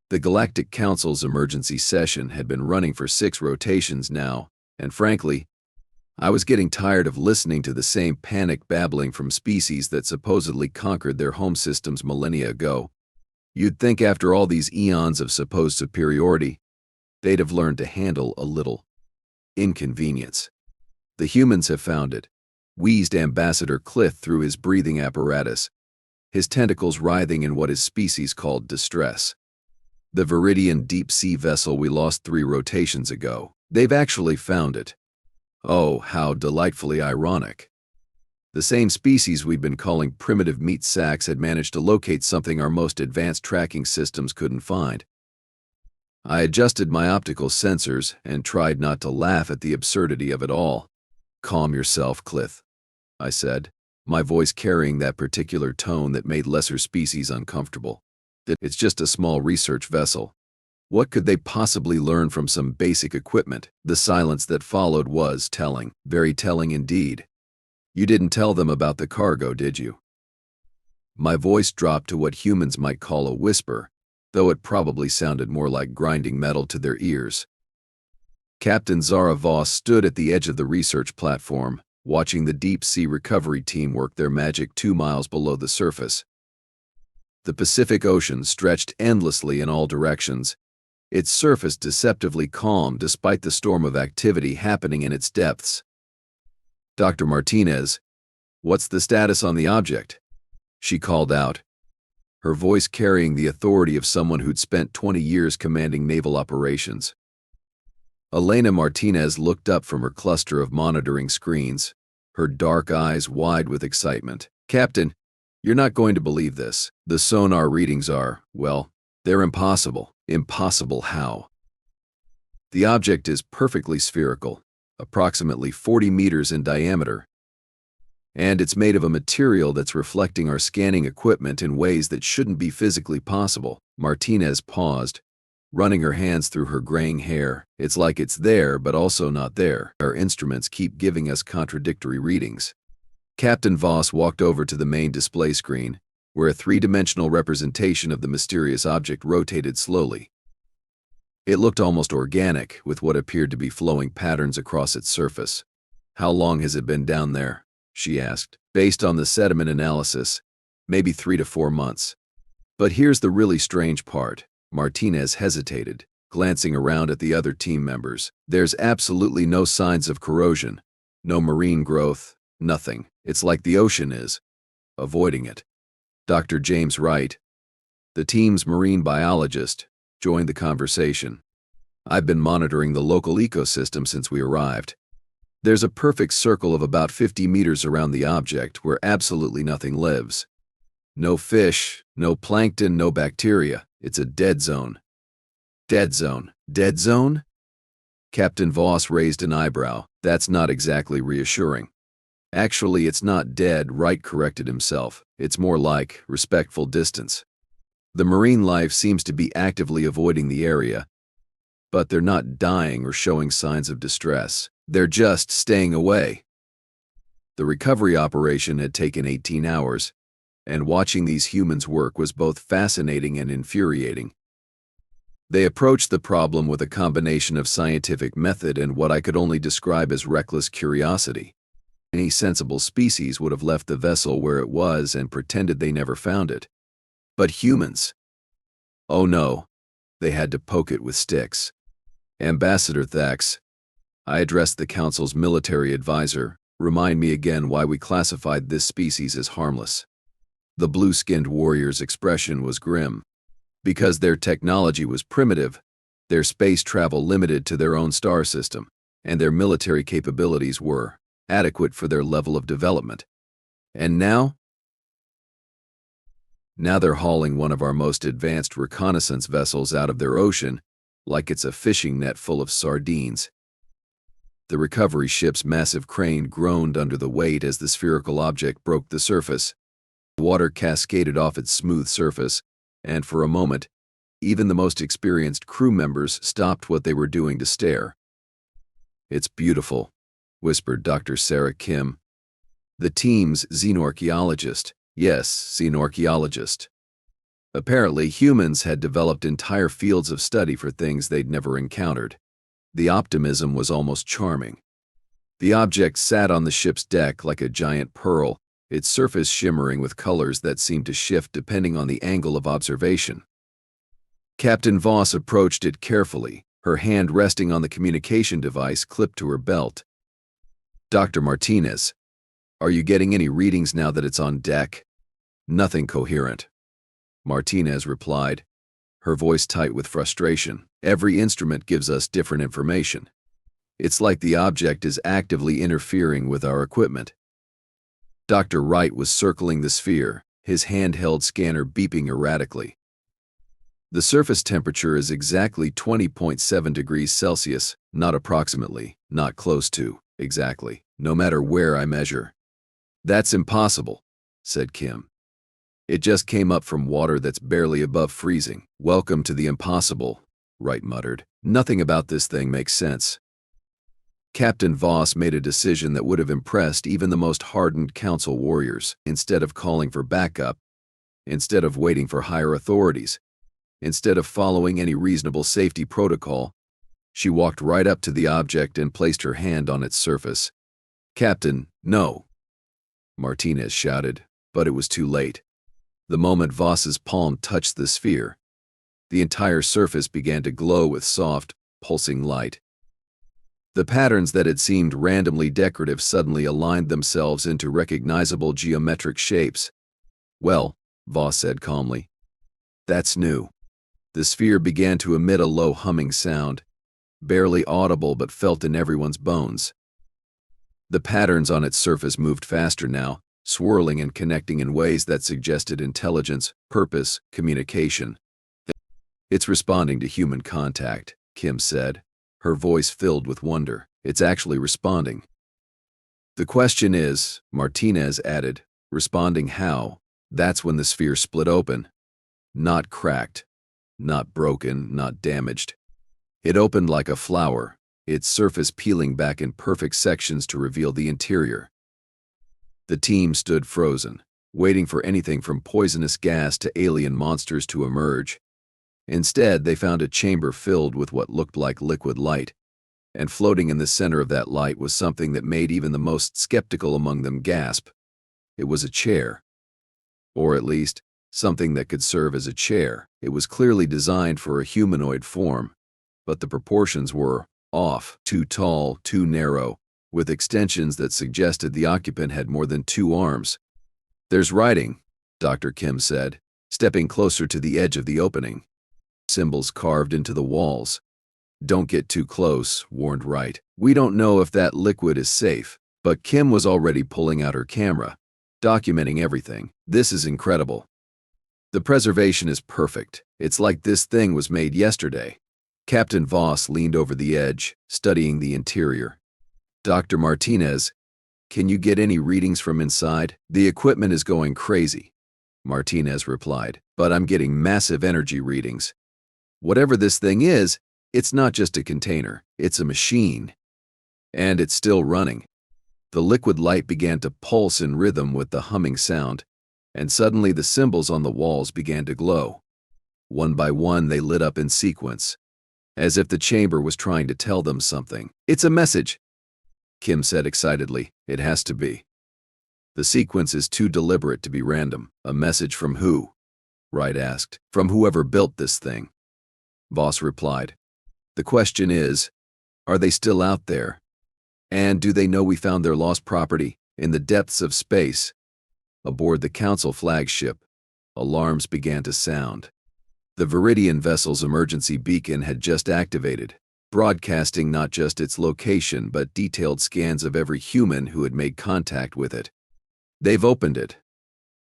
The Galactic Council's emergency session had been running for 6 rotations now, and frankly, I was getting tired of listening to the same panicked babbling from species that supposedly conquered their home systems millennia ago. You'd think after all these eons of supposed superiority, they'd have learned to handle a little inconvenience. The humans have found it, wheezed Ambassador Clith through his breathing apparatus, his tentacles writhing in what his species called distress. The Viridian deep-sea vessel we lost 3 rotations ago. They've actually found it. Oh, how delightfully ironic. The same species we'd been calling primitive meat sacks had managed to locate something our most advanced tracking systems couldn't find. I adjusted my optical sensors and tried not to laugh at the absurdity of it all. "Calm yourself, Clith," I said, my voice carrying that particular tone that made lesser species uncomfortable. "It's just a small research vessel. What could they possibly learn from some basic equipment?" The silence that followed was telling, very telling indeed. "You didn't tell them about the cargo, did you?" My voice dropped to what humans might call a whisper, though it probably sounded more like grinding metal to their ears. Captain Zara Voss stood at the edge of the research platform, watching the deep-sea recovery team work their magic 2 miles below the surface. The Pacific Ocean stretched endlessly in all directions, its surface deceptively calm despite the storm of activity happening in its depths. "Dr. Martinez, what's the status on the object?" she called out, her voice carrying the authority of someone who'd spent 20 years commanding naval operations. Elena Martinez looked up from her cluster of monitoring screens, her dark eyes wide with excitement. "Captain, you're not going to believe this. The sonar readings are, well, they're impossible." "Impossible how?" "The object is perfectly spherical, approximately 40 meters in diameter, and it's made of a material that's reflecting our scanning equipment in ways that shouldn't be physically possible." Martinez paused, running her hands through her graying hair. "It's like it's there, but also not there. Our instruments keep giving us contradictory readings." Captain Voss walked over to the main display screen, where a 3-dimensional representation of the mysterious object rotated slowly. It looked almost organic, with what appeared to be flowing patterns across its surface. "How long has it been down there?" she asked. "Based on the sediment analysis, maybe 3 to 4 months. But here's the really strange part." Martinez hesitated, glancing around at the other team members. "There's absolutely no signs of corrosion, no marine growth, nothing. It's like the ocean is avoiding it." Dr. James Wright, the team's marine biologist, joined the conversation. "I've been monitoring the local ecosystem since we arrived. There's a perfect circle of about 50 meters around the object where absolutely nothing lives. No fish, no plankton, no bacteria. It's a dead zone." "Dead zone? Dead zone?" Captain Voss raised an eyebrow. "That's not exactly reassuring." "Actually, it's not dead," Wright corrected himself. "It's more like respectful distance. The marine life seems to be actively avoiding the area, but they're not dying or showing signs of distress. They're just staying away." The recovery operation had taken 18 hours, and watching these humans work was both fascinating and infuriating. They approached the problem with a combination of scientific method and what I could only describe as reckless curiosity. Any sensible species would have left the vessel where it was and pretended they never found it. But humans? Oh no, they had to poke it with sticks. "Ambassador Thax," I addressed the Council's military advisor, "remind me again why we classified this species as harmless." The blue-skinned warrior's expression was grim. "Because their technology was primitive, their space travel limited to their own star system, and their military capabilities were adequate for their level of development. And now? Now they're hauling one of our most advanced reconnaissance vessels out of their ocean like it's a fishing net full of sardines." The recovery ship's massive crane groaned under the weight as the spherical object broke the surface. Water cascaded off its smooth surface, and for a moment, even the most experienced crew members stopped what they were doing to stare. "It's beautiful," whispered Dr. Sarah Kim, the team's xenorchaeologist. "Yes, xenorchaeologist. Apparently, humans had developed entire fields of study for things they'd never encountered. The optimism was almost charming. The object sat on the ship's deck like a giant pearl, its surface shimmering with colors that seemed to shift depending on the angle of observation. Captain Voss approached it carefully, her hand resting on the communication device clipped to her belt. "Dr. Martinez, are you getting any readings now that it's on deck?" "Nothing coherent," Martinez replied, her voice tight with frustration. "Every instrument gives us different information. It's like the object is actively interfering with our equipment." Dr. Wright was circling the sphere, his handheld scanner beeping erratically. "The surface temperature is exactly 20.7 degrees Celsius, not approximately, not close to, exactly, no matter where I measure." "That's impossible," said Kim. "It just came up from water that's barely above freezing." "Welcome to the impossible," Wright muttered. "Nothing about this thing makes sense." Captain Voss made a decision that would have impressed even the most hardened council warriors. Instead of calling for backup, instead of waiting for higher authorities, instead of following any reasonable safety protocol, she walked right up to the object and placed her hand on its surface. "Captain, no," Martinez shouted, but it was too late. The moment Voss's palm touched the sphere, the entire surface began to glow with soft, pulsing light. The patterns that had seemed randomly decorative suddenly aligned themselves into recognizable geometric shapes. "Well," Voss said calmly, "that's new." The sphere began to emit a low humming sound, barely audible but felt in everyone's bones. The patterns on its surface moved faster now, swirling and connecting in ways that suggested intelligence, purpose, communication. "It's responding to human contact," Kim said, her voice filled with wonder. "It's actually responding." "The question is," Martinez added, "responding how?" That's when the sphere split open. Not cracked, not broken, not damaged. It opened like a flower, its surface peeling back in perfect sections to reveal the interior. The team stood frozen, waiting for anything from poisonous gas to alien monsters to emerge. Instead, they found a chamber filled with what looked like liquid light, and floating in the center of that light was something that made even the most skeptical among them gasp. It was a chair. Or at least, something that could serve as a chair. It was clearly designed for a humanoid form, but the proportions were off, too tall, too narrow, with extensions that suggested the occupant had more than 2 arms. "There's writing," Dr. Kim said, stepping closer to the edge of the opening. Symbols carved into the walls. "Don't get too close," warned Wright. "We don't know if that liquid is safe." But Kim was already pulling out her camera, documenting everything. "This is incredible. The preservation is perfect. It's like this thing was made yesterday." Captain Voss leaned over the edge, studying the interior. "Dr. Martinez, can you get any readings from inside?" "The equipment is going crazy," Martinez replied, "but I'm getting massive energy readings. Whatever this thing is, it's not just a container, it's a machine. And it's still running." The liquid light began to pulse in rhythm with the humming sound, and suddenly the symbols on the walls began to glow. One by one, they lit up in sequence, as if the chamber was trying to tell them something. "It's a message," Kim said excitedly. "It has to be. The sequence is too deliberate to be random." "A message from who?" Wright asked. "From whoever built this thing," Voss replied. "The question is, are they still out there? And do they know we found their lost property in the depths of space?" Aboard the Council flagship, alarms began to sound. The Viridian vessel's emergency beacon had just activated, broadcasting not just its location but detailed scans of every human who had made contact with it. "They've opened it,"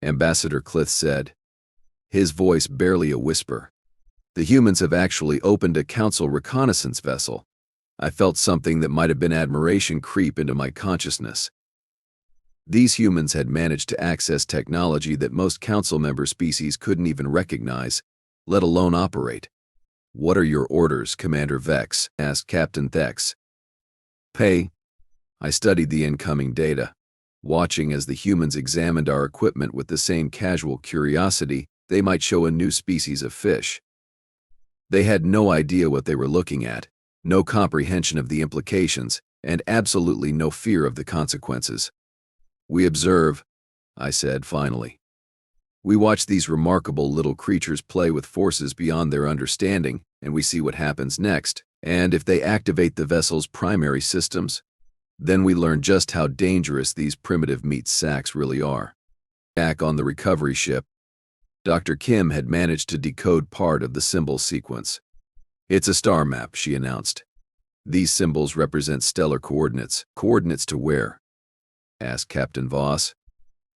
Ambassador Clith said, his voice barely a whisper. "The humans have actually opened a Council reconnaissance vessel." I felt something that might have been admiration creep into my consciousness. These humans had managed to access technology that most Council member species couldn't even recognize, let alone operate. "What are your orders, Commander Vex?" asked Captain Thex. "Pay." I studied the incoming data, watching as the humans examined our equipment with the same casual curiosity They might show a new species of fish. They had no idea what they were looking at, no comprehension of the implications, and absolutely no fear of the consequences. "We observe," I said finally. "We watch these remarkable little creatures play with forces beyond their understanding, and we see what happens next. And if they activate the vessel's primary systems, then we learn just how dangerous these primitive meat sacks really are." Back on the recovery ship, Dr. Kim had managed to decode part of the symbol sequence. "It's a star map," she announced. "These symbols represent stellar coordinates." "Coordinates to where?" asked Captain Voss.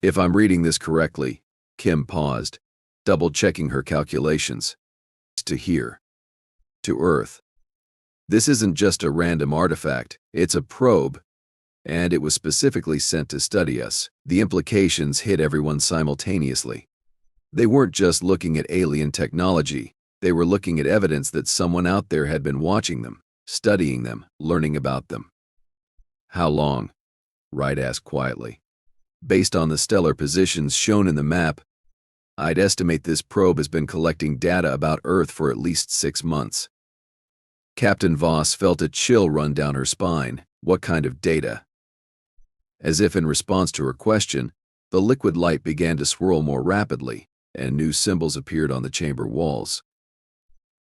"If I'm reading this correctly," Kim paused, double-checking her calculations. "To here. To Earth. This isn't just a random artifact, it's a probe, and it was specifically sent to study us." The implications hit everyone simultaneously. They weren't just looking at alien technology, they were looking at evidence that someone out there had been watching them, studying them, learning about them. "How long?" Wright asked quietly. "Based on the stellar positions shown in the map, I'd estimate this probe has been collecting data about Earth for at least 6 months. Captain Voss felt a chill run down her spine. "What kind of data?" As if in response to her question, the liquid light began to swirl more rapidly, and new symbols appeared on the chamber walls.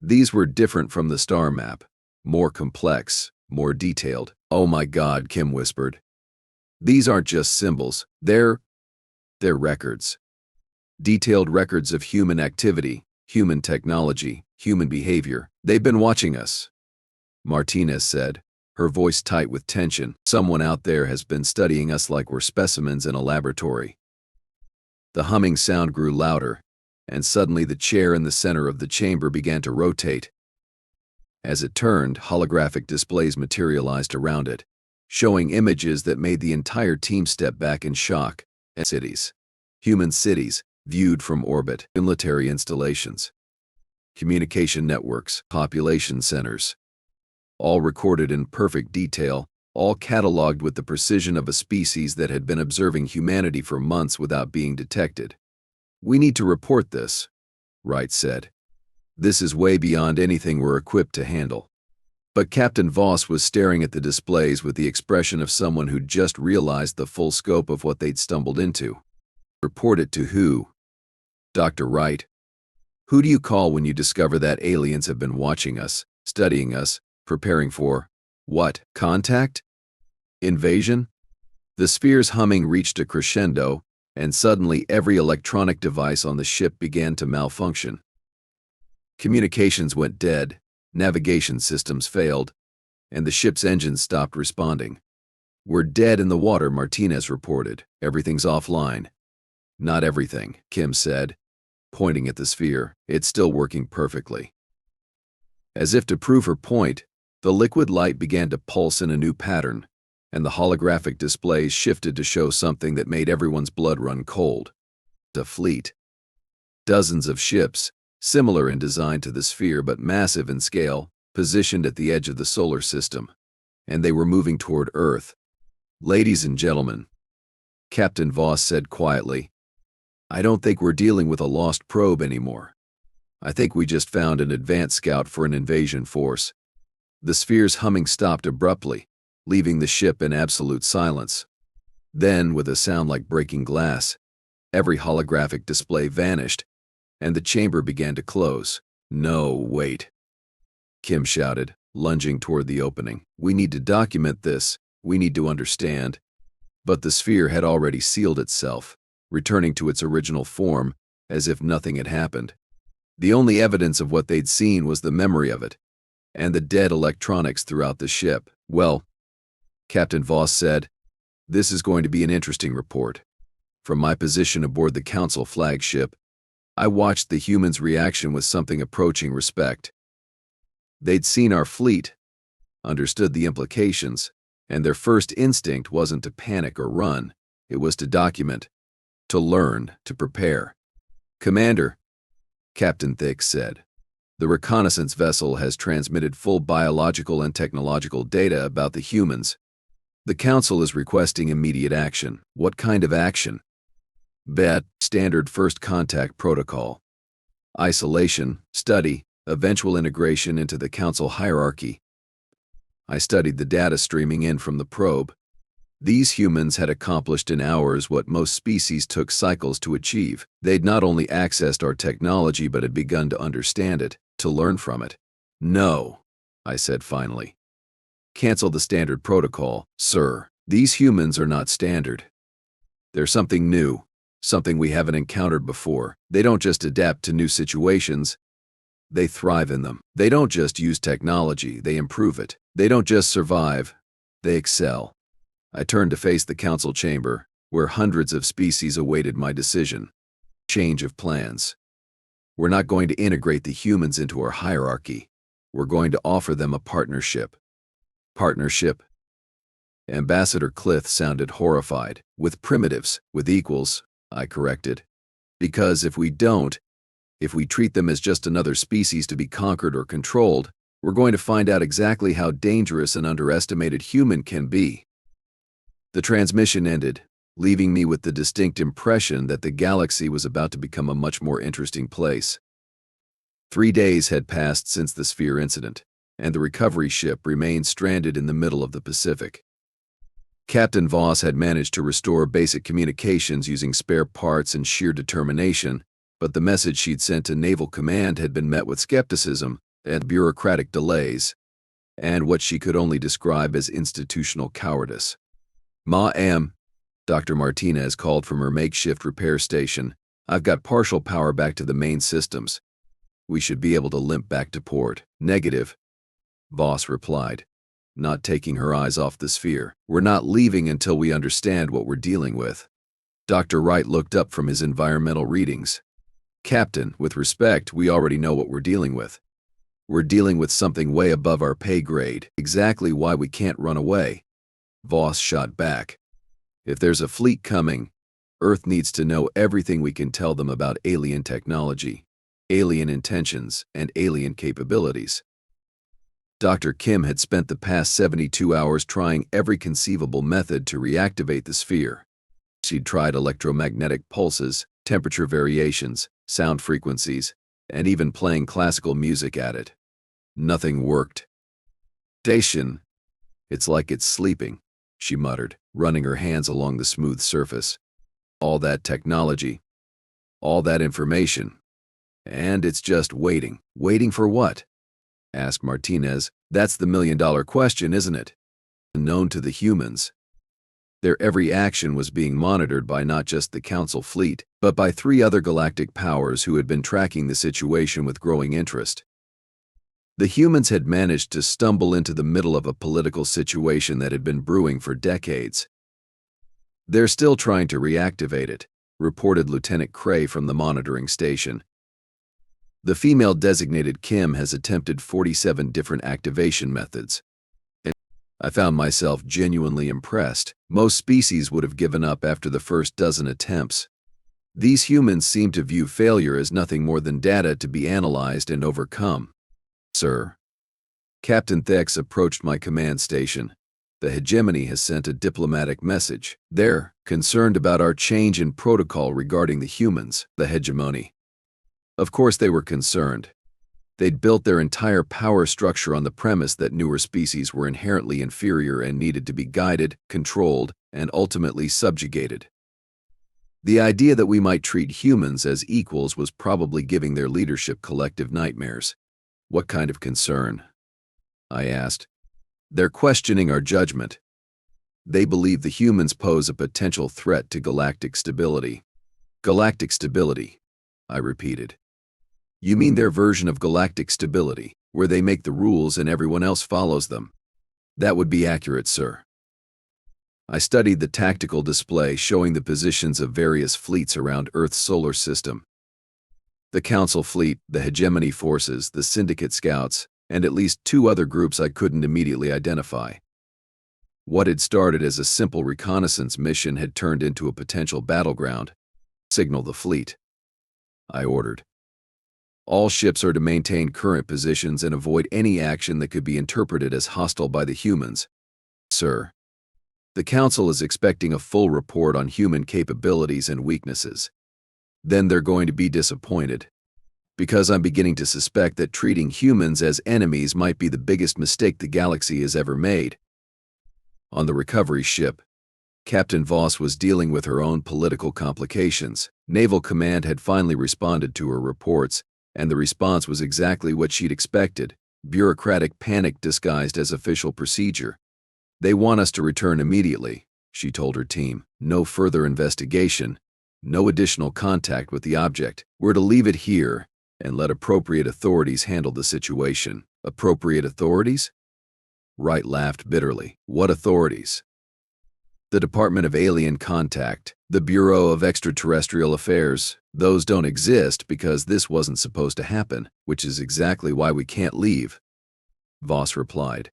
These were different from the star map, more complex, more detailed. "Oh my God," Kim whispered. "These aren't just symbols, they're records. Detailed records of human activity, human technology, human behavior. They've been watching us," Martinez said, her voice tight with tension. "Someone out there has been studying us like we're specimens in a laboratory." The humming sound grew louder, and suddenly the chair in the center of the chamber began to rotate. As it turned, holographic displays materialized around it, showing images that made the entire team step back in shock. Cities. Human cities, viewed from orbit. Military installations. Communication networks. Population centers. All recorded in perfect detail, all cataloged with the precision of a species that had been observing humanity for months without being detected. "We need to report this," Wright said. "This is way beyond anything we're equipped to handle." But Captain Voss was staring at the displays with the expression of someone who'd just realized the full scope of what they'd stumbled into. "Report it to who?" "Dr. Wright. Who do you call when you discover that aliens have been watching us, studying us, preparing for, what, contact? Invasion?" The sphere's humming reached a crescendo, and suddenly every electronic device on the ship began to malfunction. Communications went dead, navigation systems failed, and the ship's engines stopped responding. "We're dead in the water," Martinez reported. "Everything's offline." "Not everything," Kim said, pointing at the sphere. "It's still working perfectly." As if to prove her point, the liquid light began to pulse in a new pattern, and the holographic displays shifted to show something that made everyone's blood run cold. A fleet. Dozens of ships, similar in design to the sphere but massive in scale, positioned at the edge of the solar system, and they were moving toward Earth. "Ladies and gentlemen," Captain Voss said quietly, "I don't think we're dealing with a lost probe anymore. I think we just found an advanced scout for an invasion force." The sphere's humming stopped abruptly, leaving the ship in absolute silence. Then, with a sound like breaking glass, every holographic display vanished, and the chamber began to close. "No, wait," Kim shouted, lunging toward the opening. "We need to document this, we need to understand." But the sphere had already sealed itself, returning to its original form, as if nothing had happened. The only evidence of what they'd seen was the memory of it, and the dead electronics throughout the ship. "Well," Captain Voss said, "this is going to be an interesting report. From my position aboard the Council flagship, I watched the humans' reaction with something approaching respect. They'd seen our fleet, understood the implications, and their first instinct wasn't to panic or run, it was to document, to learn, to prepare. "Commander," Captain Thick said, "the reconnaissance vessel has transmitted full biological and technological data about the humans. The Council is requesting immediate action." "What kind of action?" "Bet, standard first contact protocol. Isolation, study, eventual integration into the Council hierarchy. I studied the data streaming in from the probe. These humans had accomplished in hours what most species took cycles to achieve. They'd not only accessed our technology but had begun to understand it, to learn from it. No, I said finally. Cancel the standard protocol, sir. These humans are not standard. They're something new, something we haven't encountered before. They don't just adapt to new situations, they thrive in them. They don't just use technology, they improve it. They don't just survive, they excel. I turned to face the council chamber, where hundreds of species awaited my decision. Change of plans. We're not going to integrate the humans into our hierarchy. We're going to offer them a partnership. Partnership? Ambassador Clith sounded horrified. With primitives, with equals, I corrected. Because if we treat them as just another species to be conquered or controlled, we're going to find out exactly how dangerous an underestimated human can be. The transmission ended, leaving me with the distinct impression that the galaxy was about to become a much more interesting place. 3 days had passed since the sphere incident, and the recovery ship remained stranded in the middle of the Pacific. Captain Voss had managed to restore basic communications using spare parts and sheer determination, but the message she'd sent to Naval Command had been met with skepticism and bureaucratic delays, and what she could only describe as institutional cowardice. "Ma'am," Dr. Martinez called from her makeshift repair station, "I've got partial power back to the main systems. We should be able to limp back to port." "Negative," Voss replied, not taking her eyes off the sphere. "We're not leaving until we understand what we're dealing with." Dr. Wright looked up from his environmental readings. "Captain, with respect, we already know what we're dealing with. We're dealing with something way above our pay grade. Exactly why we can't run away." Voss shot back. "If there's a fleet coming, Earth needs to know everything we can tell them about alien technology, alien intentions, and alien capabilities." Dr. Kim had spent the past 72 hours trying every conceivable method to reactivate the sphere. She'd tried electromagnetic pulses, temperature variations, sound frequencies, and even playing classical music at it. Nothing worked. "Station, it's like it's sleeping," she muttered, running her hands along the smooth surface. "All that technology, all that information, and it's just waiting." "Waiting for what?" asked Martinez. "That's the million-dollar question, isn't it?" Unknown to the humans, their every action was being monitored by not just the Council fleet, but by 3 other galactic powers who had been tracking the situation with growing interest. The humans had managed to stumble into the middle of a political situation that had been brewing for decades. "They're still trying to reactivate it," reported Lieutenant Cray from the monitoring station. "The female designated Kim has attempted 47 different activation methods." I found myself genuinely impressed. Most species would have given up after the first dozen attempts. These humans seemed to view failure as nothing more than data to be analyzed and overcome. "Sir." Captain Thex approached my command station. "The hegemony has sent a diplomatic message. They're concerned about our change in protocol regarding the humans." The hegemony. Of course they were concerned. They'd built their entire power structure on the premise that newer species were inherently inferior and needed to be guided, controlled, and ultimately subjugated. The idea that we might treat humans as equals was probably giving their leadership collective nightmares. "What kind of concern?" I asked. "They're questioning our judgment. They believe the humans pose a potential threat to galactic stability." "Galactic stability," I repeated. "You mean their version of galactic stability, where they make the rules and everyone else follows them?" "That would be accurate, sir." I studied the tactical display showing the positions of various fleets around Earth's solar system. The Council fleet, the hegemony forces, the Syndicate scouts, and at least 2 other groups I couldn't immediately identify. What had started as a simple reconnaissance mission had turned into a potential battleground. "Signal the fleet," I ordered. "All ships are to maintain current positions and avoid any action that could be interpreted as hostile by the humans." "Sir." "The Council is expecting a full report on human capabilities and weaknesses. Then they're going to be disappointed." Because I'm beginning to suspect that treating humans as enemies might be the biggest mistake the galaxy has ever made. On the recovery ship, Captain Voss was dealing with her own political complications. Naval Command had finally responded to her reports, and the response was exactly what she'd expected: bureaucratic panic disguised as official procedure. "They want us to return immediately," she told her team. "No further investigation, no additional contact with the object. We're to leave it here and let appropriate authorities handle the situation." Appropriate authorities? Wright laughed bitterly. What authorities? The Department of Alien Contact, the Bureau of Extraterrestrial Affairs. Those don't exist because this wasn't supposed to happen, which is exactly why we can't leave, Voss replied.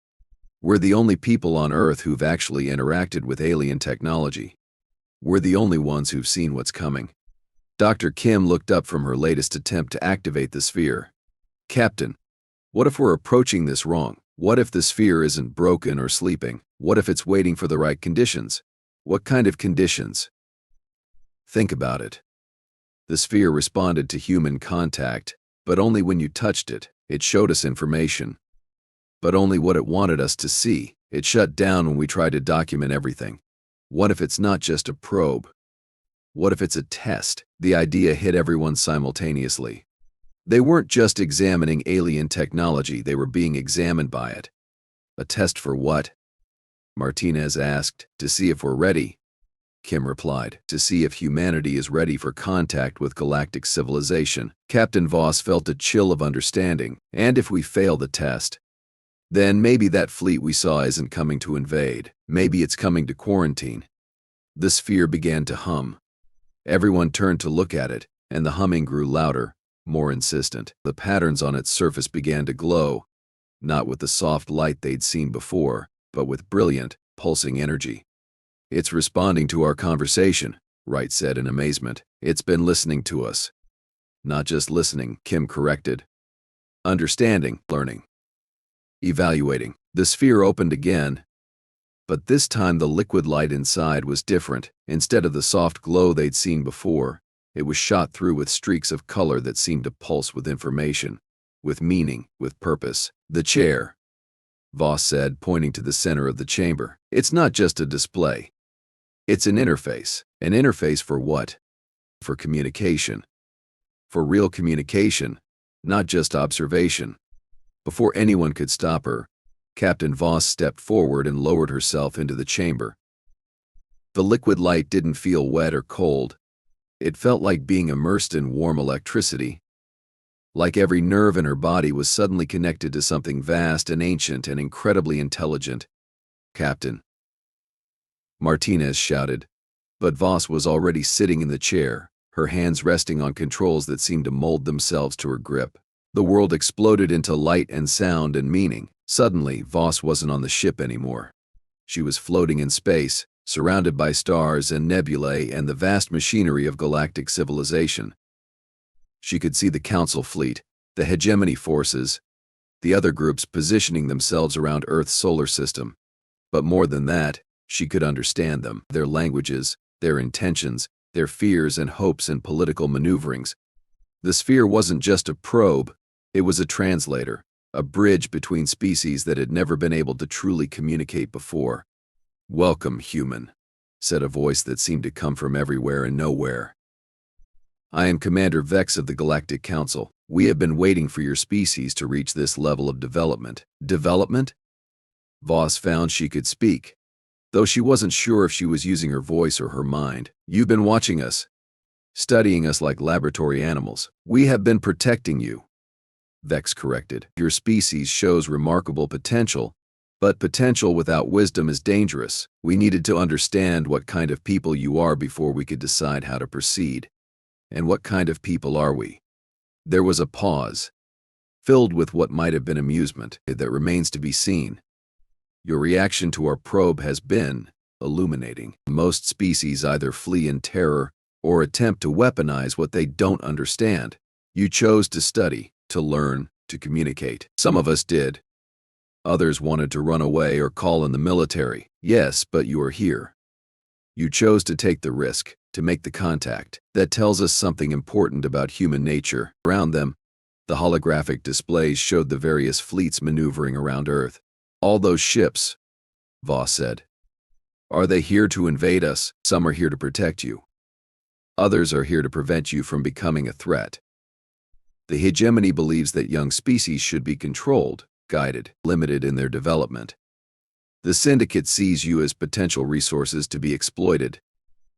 We're the only people on Earth who've actually interacted with alien technology. We're the only ones who've seen what's coming. Dr. Kim looked up from her latest attempt to activate the sphere. Captain, what if we're approaching this wrong? What if the sphere isn't broken or sleeping? What if it's waiting for the right conditions? What kind of conditions? Think about it. The sphere responded to human contact, but only when you touched it. It showed us information, but only what it wanted us to see. It shut down when we tried to document everything. What if it's not just a probe? What if it's a test? The idea hit everyone simultaneously. They weren't just examining alien technology, they were being examined by it. A test for what? Martinez asked. To see if we're ready. Kim replied. To see if humanity is ready for contact with galactic civilization. Captain Voss felt a chill of understanding. And if we fail the test, then maybe that fleet we saw isn't coming to invade. Maybe it's coming to quarantine. The sphere began to hum. Everyone turned to look at it, and the humming grew louder, more insistent. The patterns on its surface began to glow, not with the soft light they'd seen before, but with brilliant, pulsing energy. It's responding to our conversation, Wright said in amazement. It's been listening to us. Not just listening, Kim corrected. Understanding, learning, evaluating. The sphere opened again, but this time the liquid light inside was different. Instead of the soft glow they'd seen before, it was shot through with streaks of color that seemed to pulse with information, with meaning, with purpose. The chair, Voss said, pointing to the center of the chamber. It's not just a display. It's an interface. An interface for what? For communication. For real communication, not just observation. Before anyone could stop her, Captain Voss stepped forward and lowered herself into the chamber. The liquid light didn't feel wet or cold. It felt like being immersed in warm electricity. Like every nerve in her body was suddenly connected to something vast and ancient and incredibly intelligent. Captain, Martinez shouted, but Voss was already sitting in the chair, her hands resting on controls that seemed to mold themselves to her grip. The world exploded into light and sound and meaning. Suddenly, Voss wasn't on the ship anymore. She was floating in space, surrounded by stars and nebulae and the vast machinery of galactic civilization. She could see the Council fleet, the hegemony forces, the other groups positioning themselves around Earth's solar system. But more than that, she could understand them, their languages, their intentions, their fears and hopes and political maneuverings. The sphere wasn't just a probe, it was a translator, a bridge between species that had never been able to truly communicate before. Welcome, human, said a voice that seemed to come from everywhere and nowhere. I am Commander Vex of the Galactic Council. We have been waiting for your species to reach this level of development. Development? Voss found she could speak, though she wasn't sure if she was using her voice or her mind. You've been watching us, studying us like laboratory animals. We have been protecting you, Vex corrected. Your species shows remarkable potential, but potential without wisdom is dangerous. We needed to understand what kind of people you are before we could decide how to proceed. And what kind of people are we? There was a pause, filled with what might have been amusement, that remains to be seen. Your reaction to our probe has been illuminating. Most species either flee in terror or attempt to weaponize what they don't understand. You chose to study, to learn, to communicate. Some of us did. Others wanted to run away or call in the military. Yes, but you are here. You chose to take the risk, to make the contact. That tells us something important about human nature. Around them, The holographic displays showed the various fleets maneuvering around Earth. All those ships, Voss said. Are they here to invade us? Some are here to protect you. Others are here to prevent you from becoming a threat. The hegemony believes that young species should be controlled, guided, limited in their development. The syndicate sees you as potential resources to be exploited.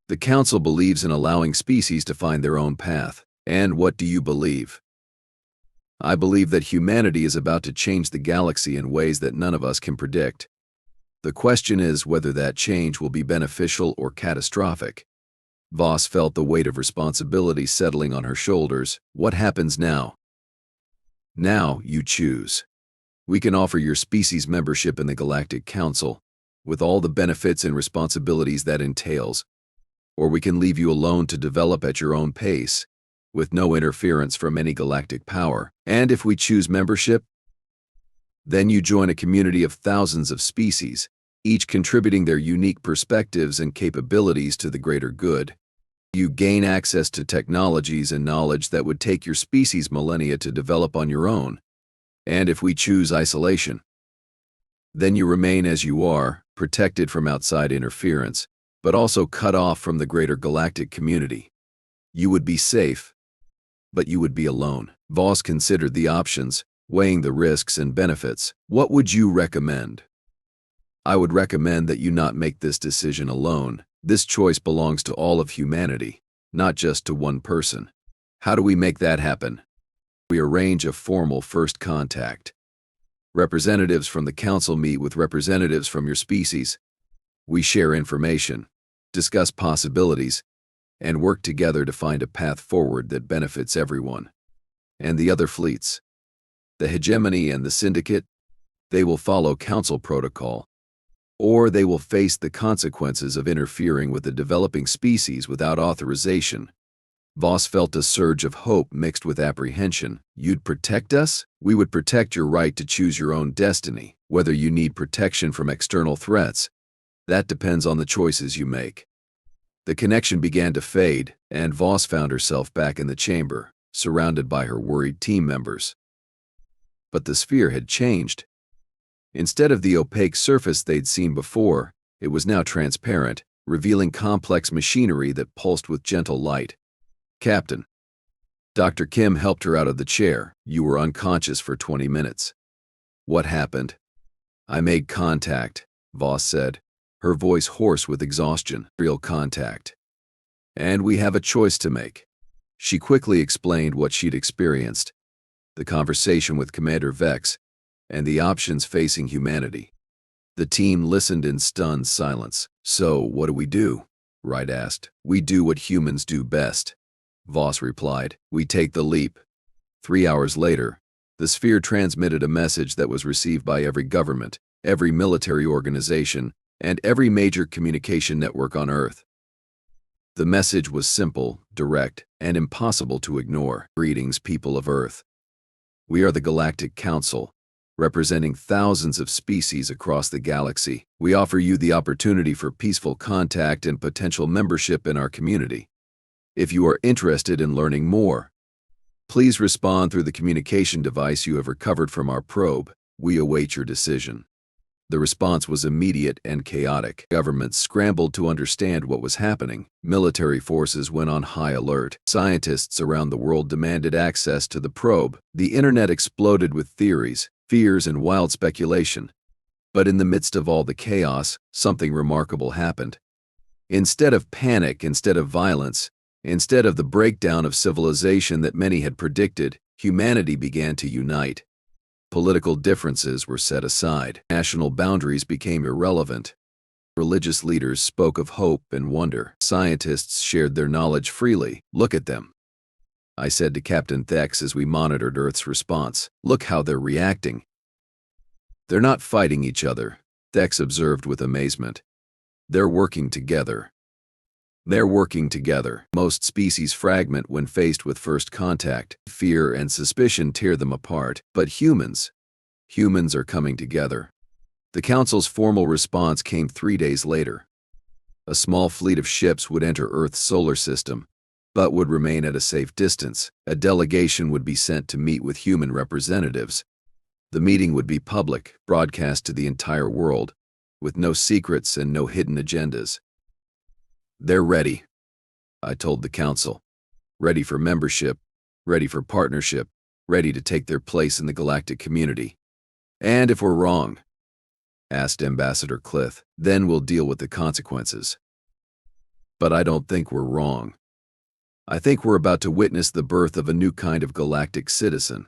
The council believes in allowing species to find their own path. And what do you believe? I believe that humanity is about to change the galaxy in ways that none of us can predict. The question is whether that change will be beneficial or catastrophic. Voss felt the weight of responsibility settling on her shoulders. What happens now? Now you choose. We can offer your species membership in the Galactic Council, with all the benefits and responsibilities that entails, or we can leave you alone to develop at your own pace, with no interference from any galactic power. And if we choose membership, then you join a community of thousands of species, each contributing their unique perspectives and capabilities to the greater good. You gain access to technologies and knowledge that would take your species millennia to develop on your own. And if we choose isolation, then you remain as you are, protected from outside interference, but also cut off from the greater galactic community. You would be safe, but you would be alone. Voss considered the options, weighing the risks and benefits. What would you recommend? I would recommend that you not make this decision alone. This choice belongs to all of humanity, not just to one person. How do we make that happen? We arrange a formal first contact. Representatives from the council meet with representatives from your species. We share information, discuss possibilities, and work together to find a path forward that benefits everyone. And the other fleets, the hegemony and the syndicate, they will follow council protocol, or they will face the consequences of interfering with a developing species without authorization. Voss felt a surge of hope mixed with apprehension. You'd protect us? We would protect your right to choose your own destiny. Whether you need protection from external threats, that depends on the choices you make. The connection began to fade, and Voss found herself back in the chamber, surrounded by her worried team members. But the sphere had changed. Instead of the opaque surface they'd seen before, it was now transparent, revealing complex machinery that pulsed with gentle light. Captain. Dr. Kim helped her out of the chair. You were unconscious for 20 minutes. What happened? I made contact, Voss said, her voice hoarse with exhaustion. Real contact. And we have a choice to make. She quickly explained what she'd experienced, the conversation with Commander Vex, and the options facing humanity. The team listened in stunned silence. So, what do we do? Wright asked. We do what humans do best, Voss replied. We take the leap. 3 hours later, the sphere transmitted a message that was received by every government, every military organization, and every major communication network on Earth. The message was simple, direct, and impossible to ignore. Greetings, people of Earth. We are the Galactic Council, representing thousands of species across the galaxy. We offer you the opportunity for peaceful contact and potential membership in our community. If you are interested in learning more, please respond through the communication device you have recovered from our probe. We await your decision. The response was immediate and chaotic. Governments scrambled to understand what was happening. Military forces went on high alert. Scientists around the world demanded access to the probe. The internet exploded with theories, fears, and wild speculation. But in the midst of all the chaos, something remarkable happened. Instead of panic, instead of violence, instead of the breakdown of civilization that many had predicted, humanity began to unite. Political differences were set aside. National boundaries became irrelevant. Religious leaders spoke of hope and wonder. Scientists shared their knowledge freely. Look at them, I said to Captain Thex as we monitored Earth's response. Look how they're reacting. They're not fighting each other, Thex observed with amazement. They're working together. They're working together. Most species fragment when faced with first contact. Fear and suspicion tear them apart. But humans are coming together. The Council's formal response came 3 days later. A small fleet of ships would enter Earth's solar system, but would remain at a safe distance. A delegation would be sent to meet with human representatives. The meeting would be public, broadcast to the entire world, with no secrets and no hidden agendas. They're ready, I told the council. Ready for membership, ready for partnership, ready to take their place in the galactic community. And if we're wrong, asked Ambassador Clith, then we'll deal with the consequences. But I don't think we're wrong. I think we're about to witness the birth of a new kind of galactic citizen.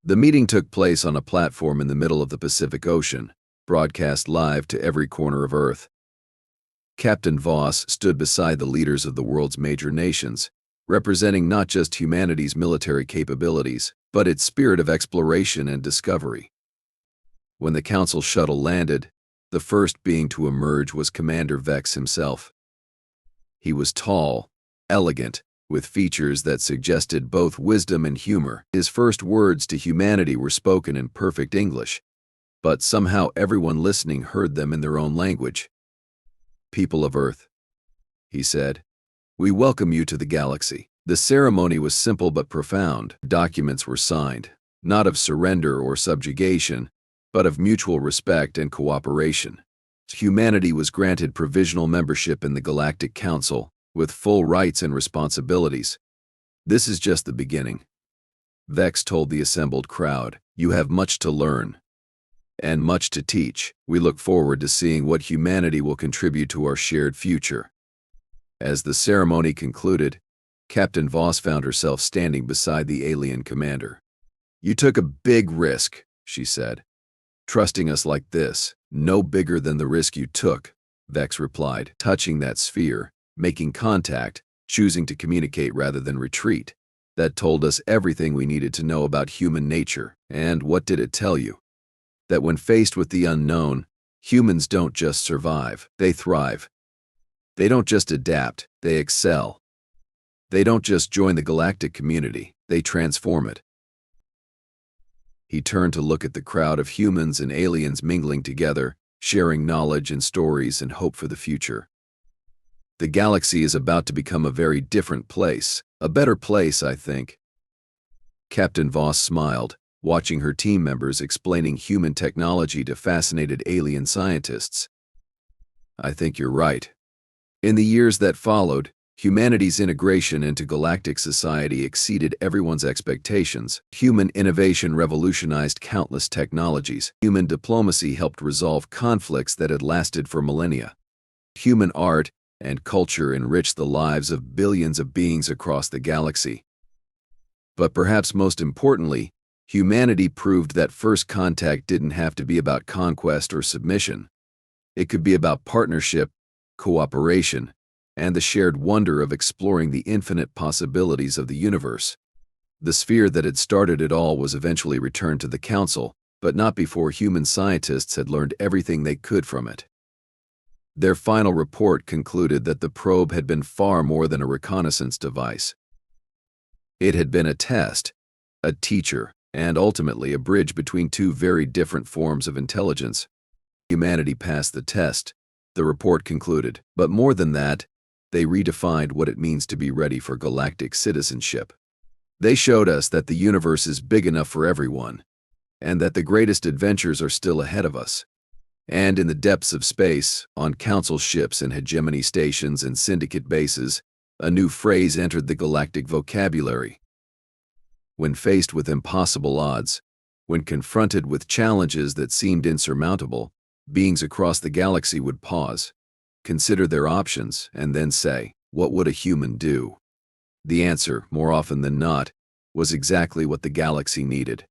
The meeting took place on a platform in the middle of the Pacific Ocean, broadcast live to every corner of Earth. Captain Voss stood beside the leaders of the world's major nations, representing not just humanity's military capabilities, but its spirit of exploration and discovery. When the Council shuttle landed, the first being to emerge was Commander Vex himself. He was tall, elegant, with features that suggested both wisdom and humor. His first words to humanity were spoken in perfect English, but somehow everyone listening heard them in their own language. "People of Earth," he said, "we welcome you to the galaxy." The ceremony was simple but profound. Documents were signed, not of surrender or subjugation, but of mutual respect and cooperation. Humanity was granted provisional membership in the Galactic Council, with full rights and responsibilities. "This is just the beginning," Vex told the assembled crowd. "You have much to learn and much to teach. We look forward to seeing what humanity will contribute to our shared future." As the ceremony concluded, Captain Voss found herself standing beside the alien commander. "You took a big risk," she said. "Trusting us like this." "No bigger than the risk you took," Vex replied, touching that sphere, making contact, choosing to communicate rather than retreat. "That told us everything we needed to know about human nature. And what did it tell you? That when faced with the unknown, humans don't just survive, they thrive. They don't just adapt, they excel. They don't just join the galactic community, they transform it." He turned to look at the crowd of humans and aliens mingling together, sharing knowledge and stories and hope for the future. "The galaxy is about to become a very different place, a better place, I think." Captain Voss smiled, watching her team members explaining human technology to fascinated alien scientists. "I think you're right." In the years that followed, humanity's integration into galactic society exceeded everyone's expectations. Human innovation revolutionized countless technologies. Human diplomacy helped resolve conflicts that had lasted for millennia. Human art and culture enriched the lives of billions of beings across the galaxy. But perhaps most importantly, humanity proved that first contact didn't have to be about conquest or submission. It could be about partnership, cooperation, and the shared wonder of exploring the infinite possibilities of the universe. The sphere that had started it all was eventually returned to the Council, but not before human scientists had learned everything they could from it. Their final report concluded that the probe had been far more than a reconnaissance device. It had been a test, a teacher, and ultimately a bridge between two very different forms of intelligence. Humanity passed the test, the report concluded, but more than that, they redefined what it means to be ready for galactic citizenship. They showed us that the universe is big enough for everyone, and that the greatest adventures are still ahead of us. And in the depths of space, on council ships and hegemony stations and syndicate bases, a new phrase entered the galactic vocabulary. When faced with impossible odds, when confronted with challenges that seemed insurmountable, beings across the galaxy would pause, consider their options, and then say, "What would a human do?" The answer, more often than not, was exactly what the galaxy needed.